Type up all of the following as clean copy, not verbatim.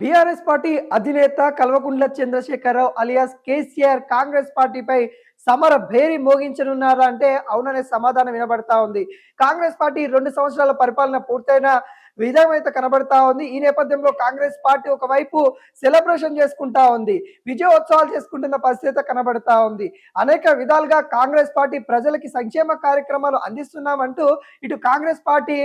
BRS party అధినేత Kalvakuntla Chandrashekar Rao alias KCR Congress పార్టీపై సమర భేరి మోగించనున్నారా అంటే అవుననే సమాధానం వినబడతా ఉంది. కాంగ్రెస్ పార్టీ 2 సంవత్సరాల పరిపాలన పూర్తయిన విధమైతే కనబడతా ఉంది. ఈ నేపథ్యంలో కాంగ్రెస్ పార్టీ ఒకవైపు సెలబ్రేషన్ చేసుకుంటా ఉంది, విజయోత్సవాలు చేసుకుంటున్న పరిస్థితి కనబడతా ఉంది. అనేక విధాలుగా కాంగ్రెస్ పార్టీ ప్రజలకి సంక్షేమ కార్యక్రమాలు అందిస్తున్నామంటూ ఇటు కాంగ్రెస్ పార్టీ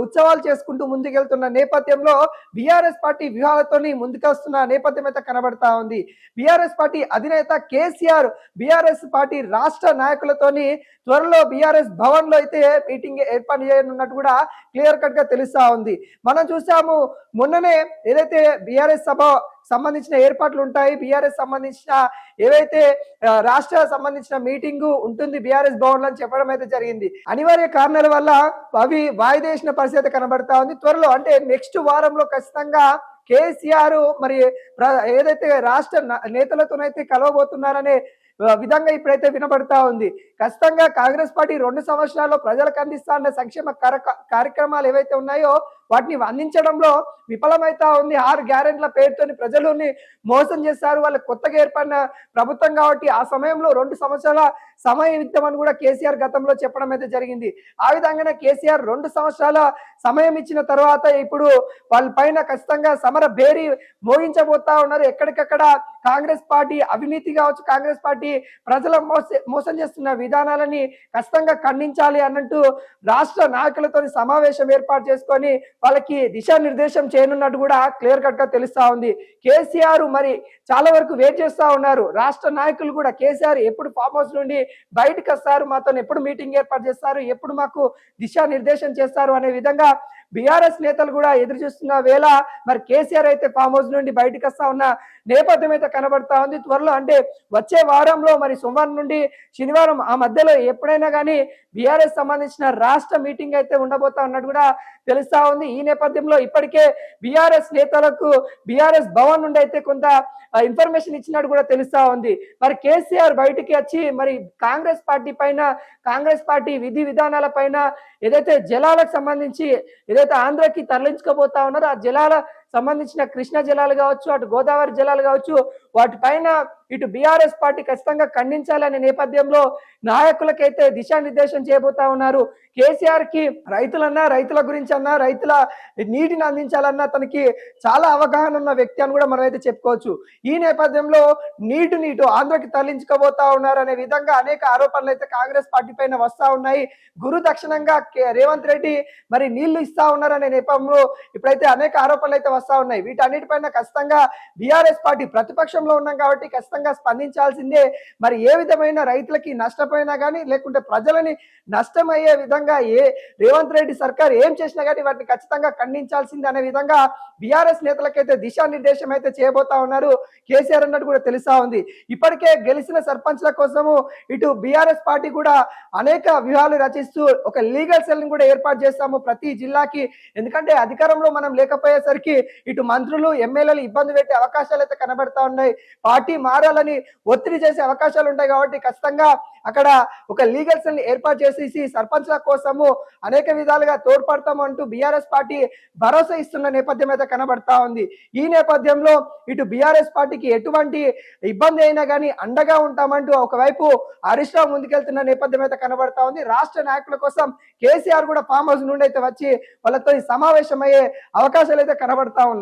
ఉత్సవాలు చేసుకుంటూ ముందుకెళ్తున్న నేపథ్యంలో బీఆర్ఎస్ పార్టీ వ్యూహాలతోని ముందుకొస్తున్న నేపథ్యం అయితే కనబడతా ఉంది. బీఆర్ఎస్ పార్టీ అధినేత కేసీఆర్ బీఆర్ఎస్ పార్టీ రాష్ట్ర నాయకులతోని త్వరలో బీఆర్ఎస్ భవన్ లో అయితే మీటింగ్ ఏర్పాటు చేయనున్నట్టు కూడా క్లియర్ కట్ గా తెలుస్తా ఉంది. మనం చూసాము మొన్ననే ఏదైతే బీఆర్ఎస్ సభ సంబంధించిన ఏర్పాట్లు ఉంటాయి, బీఆర్ఎస్ సంబంధించిన ఏవైతే రాష్ట్ర సంబంధించిన మీటింగ్ ఉంటుంది బీఆర్ఎస్ భవన్ అని చెప్పడం అయితే జరిగింది. అనివార్య కారణాల వల్ల అవి వాయిదేసిన పరిస్థితి కనబడతా ఉంది. త్వరలో అంటే నెక్స్ట్ వారంలో ఖచ్చితంగా కేసీఆర్ మరి ఏదైతే రాష్ట్ర నేతలతోనైతే కలవబోతున్నారనే విధంగా ఇప్పుడైతే వినబడతా ఉంది. ఖచ్చితంగా కాంగ్రెస్ పార్టీ 2 సంవత్సరాల్లో ప్రజలకు అందిస్తున్న సంక్షేమ కార్యక్రమాలు ఏవైతే ఉన్నాయో వాటిని అందించడంలో విఫలమైతా ఉంది. 6 గ్యారెంటీల పేరుతోని ప్రజలని మోసం చేశారు. వాళ్ళకి కొత్తగా ఏర్పడిన ప్రభుత్వం కాబట్టి ఆ సమయంలో 2 సంవత్సరాల సమయం ఇద్దామని కూడా కేసీఆర్ గతంలో చెప్పడం అయితే జరిగింది. ఆ విధంగానే కేసీఆర్ 2 సంవత్సరాల సమయం ఇచ్చిన తర్వాత ఇప్పుడు వాళ్ళ పైన ఖచ్చితంగా సమర భేరి మోగించబోతా ఉన్నారు. ఎక్కడికక్కడ కాంగ్రెస్ పార్టీ అవినీతి కావచ్చు, కాంగ్రెస్ పార్టీ ప్రజల మోసం చేస్తున్న విధానాలని ఖచ్చితంగా ఖండించాలి అన్నట్టు రాష్ట్ర నాయకులతో సమావేశం ఏర్పాటు చేసుకొని వాళ్ళకి దిశానిర్దేశం చేయనున్నట్టు కూడా క్లియర్ కట్ గా తెలుస్తా ఉంది. కేసీఆర్ మరి చాలా వరకు వెయిట్ చేస్తా ఉన్నారు. రాష్ట్ర నాయకులు కూడా కేసీఆర్ ఎప్పుడు ఫామ్ హౌస్ నుండి బయటకు వస్తారు, మాతో ఎప్పుడు మీటింగ్ ఏర్పాటు చేస్తారు, ఎప్పుడు మాకు దిశానిర్దేశం చేస్తారు అనే విధంగా బీఆర్ఎస్ నేతలు కూడా ఎదురు చూస్తున్న వేళ మరి కేసీఆర్ అయితే ఫామ్ హౌస్ నుండి బయటకు వస్తా ఉన్న నేపథ్యం అయితే కనబడతా ఉంది. త్వరలో అంటే వచ్చే వారంలో మరి సోమవారం నుండి శనివారం ఆ మధ్యలో ఎప్పుడైనా కానీ బీఆర్ఎస్ సంబంధించిన రాష్ట్ర మీటింగ్ అయితే ఉండబోతా ఉన్నట్టు కూడా తెలుస్తా ఉంది. ఈ నేపథ్యంలో ఇప్పటికే బీఆర్ఎస్ నేతలకు బీఆర్ఎస్ భవన్ నుండి అయితే కొంత ఇన్ఫర్మేషన్ ఇచ్చినట్టు కూడా తెలుస్తా ఉంది. మరి కేసీఆర్ బయటికి వచ్చి మరి కాంగ్రెస్ పార్టీ పైన, కాంగ్రెస్ పార్టీ విధి విధానాల పైన ఏదైతే జలాలకు సంబంధించి ఏదైతే ఆంధ్రకి తరలించుకోబోతా ఉన్నారో ఆ జలాల సంబంధించిన కృష్ణ జలాలు కావచ్చు, అటు గోదావరి జలాలు కావచ్చు, వాటిపైన ఇటు బీఆర్ఎస్ పార్టీ ఖచ్చితంగా ఖండించాలనే నేపథ్యంలో నాయకులకైతే దిశానిర్దేశం చేయబోతా ఉన్నారు. కేసీఆర్ కి రైతులన్నా, రైతుల గురించి అన్నా, రైతుల నీటిని అందించాలన్నా తనకి చాలా అవగాహన ఉన్న వ్యక్తి అని కూడా మనం అయితే చెప్పుకోవచ్చు. ఈ నేపథ్యంలో నీటిని ఇటు ఆంధ్రకి తరలించుకోబోతా ఉన్నారు అనే విధంగా అనేక ఆరోపణలు అయితే కాంగ్రెస్ పార్టీ పైన వస్తా ఉన్నాయి. గురు దక్షిణంగా రేవంత్ రెడ్డి మరి నీళ్లు ఇస్తా ఉన్నారనే నేపథ్యంలో ఇప్పుడైతే అనేక ఆరోపణలు అయితే వస్తా ఉన్నాయి. వీటన్నిటిపైన ఖచ్చితంగా బీఆర్ఎస్ పార్టీ ప్రతిపక్షంలో ఉన్నాం కాబట్టి ఖచ్చితంగా స్పందించాల్సిందే. మరి ఏ విధమైన రైతులకి నష్టపోయినా కానీ లేకుంటే ప్రజలని నష్టమయ్యే విధంగా రేవంత్ రెడ్డి సర్కార్ ఏం చేసినా కానీ వాటిని ఖచ్చితంగా ఖండించాల్సిందే అనే విధంగా బీఆర్ఎస్ నేతలకైతే దిశానిర్దేశం అయితే చేయబోతా ఉన్నారు కేసీఆర్ అన్నట్టు కూడా తెలుస్తా ఉంది. ఇప్పటికే గెలిచిన సర్పంచ్ల కోసము ఇటు బీఆర్ఎస్ పార్టీ కూడా అనేక వ్యూహాలు రచిస్తూ ఒక లీగల్ సెల్ ని కూడా ఏర్పాటు చేస్తాము ప్రతి జిల్లాకి. ఎందుకంటే అధికారంలో మనం లేకపోయేసరికి ఇటు మంత్రులు, ఎమ్మెల్యేలు ఇబ్బంది పెట్టే అవకాశాలు అయితే కనబడతా ఉన్నాయి. పార్టీ మారాలని ఒత్తిడి చేసే అవకాశాలు ఉంటాయి కాబట్టి ఖచ్చితంగా అక్కడ ఒక లీగల్ సెల్ ని ఏర్పాటు చేసేసి సర్పంచ్ల కోసము అనేక విధాలుగా తోడ్పడతామంటూ బీఆర్ఎస్ పార్టీ భరోసా ఇస్తున్న నేపథ్యం అయితే కనబడతా ఉంది. ఈ నేపథ్యంలో ఇటు బీఆర్ఎస్ పార్టీకి ఎటువంటి ఇబ్బంది అయినా కానీ అండగా ఉంటామంటూ ఒకవైపు హరీష్ రావు ముందుకెళ్తున్న నేపథ్యం అయితే కనబడతా ఉంది. రాష్ట్ర నాయకుల కోసం కేసీఆర్ కూడా ఫామ్ హౌస్ నుండి అయితే వచ్చి వాళ్ళతో సమావేశమయ్యే అవకాశాలు అయితే కనబడతా ఉన్నాయి.